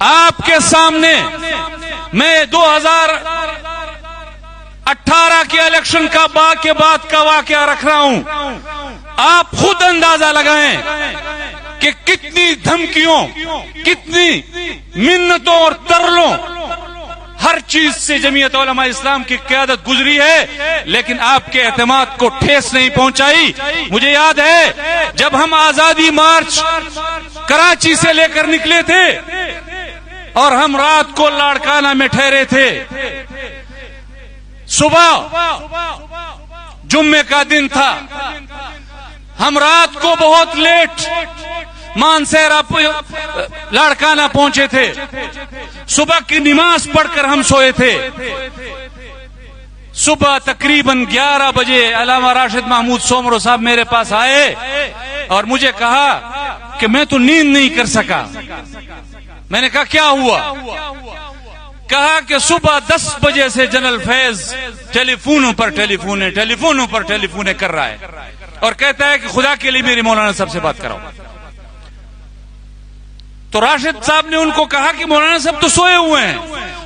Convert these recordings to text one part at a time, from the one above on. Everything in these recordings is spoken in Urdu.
آپ کے سامنے میں 2018 کے الیکشن کا بعد کا واقعہ رکھ رہا ہوں. آپ خود اندازہ لگائیں کہ کتنی دھمکیوں، کتنی منتوں اور ترلوں، ہر چیز سے جمعیت علماء اسلام کی قیادت گزری ہے، لیکن آپ کے اعتماد کو ٹھیس نہیں پہنچائی. مجھے یاد ہے جب ہم آزادی مارچ کراچی سے لے کر نکلے تھے اور ہم رات کو لاڑکانہ میں ٹھہرے تھے. صبح جمعے کا دن تھا، ہم رات کو بہت لیٹ مانسہرہ لاڑکانہ پہنچے تھے. صبح کی نماز پڑھ کر ہم سوئے تھے. صبح تقریباً 11 بجے علامہ راشد محمود سومرو صاحب میرے پاس آئے اور مجھے کہا کہ میں تو نیند نہیں کر سکا. میں نے کہا کیا ہوا؟ کہا کہ صبح 10 بجے سے جنرل فیض ٹیلیفونوں پر ٹیلیفونیں کر رہا ہے اور کہتا ہے کہ خدا کے لیے میری مولانا صاحب سے بات کراؤ. تو راشد صاحب نے ان کو کہا کہ مولانا صاحب تو سوئے ہوئے ہیں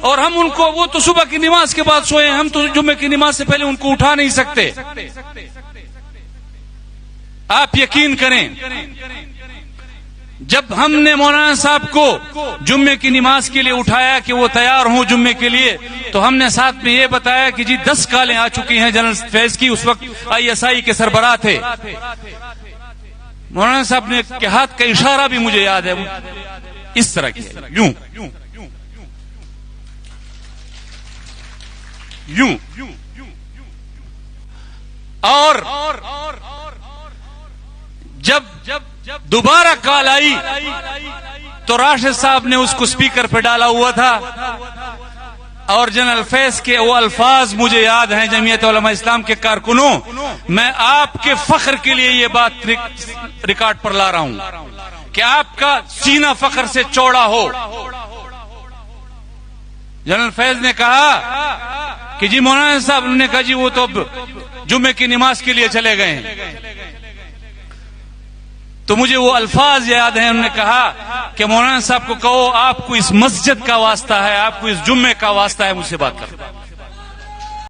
اور ہم ان کو، وہ تو صبح کی نماز کے بعد سوئے ہیں، ہم تو جمعے کی نماز سے پہلے ان کو اٹھا نہیں سکتے. آپ یقین کریں جب ہم نے مولانا صاحب کو جمعے کی نماز کے لیے اٹھایا کہ وہ تیار ہوں جمعے کے لیے، تو ہم نے ساتھ میں یہ بتایا کہ جی 10 کالیں آ چکی ہیں جنرل فیض کی. اس وقت ISI کے سربراہ تھے. مولانا صاحب نے کے ہاتھ کا اشارہ بھی مجھے یاد ہے، اس طرح کی یوں اور جب دوبارہ کال آئی تو راشد صاحب نے اس کو سپیکر پہ ڈالا ہوا تھا اور جنرل فیض کے وہ الفاظ مجھے یاد ہیں. جمعیت علماء اسلام کے کارکنوں، میں آپ کے فخر کے لیے یہ بات ریکارڈ پر لا رہا ہوں کہ آپ کا سینہ فخر سے چوڑا ہو. جنرل فیض نے کہا کہ جی مولانا صاحب، انہوں نے کہا جی وہ تو اب جمعے کی نماز کے لیے چلے گئے ہیں. تو مجھے وہ الفاظ یاد ہیں، انہوں نے کہا کہ مولانا صاحب کو کہو آپ کو اس مسجد کا واسطہ ہے، آپ کو اس جمعے کا واسطہ ہے، مجھ سے بات کرو.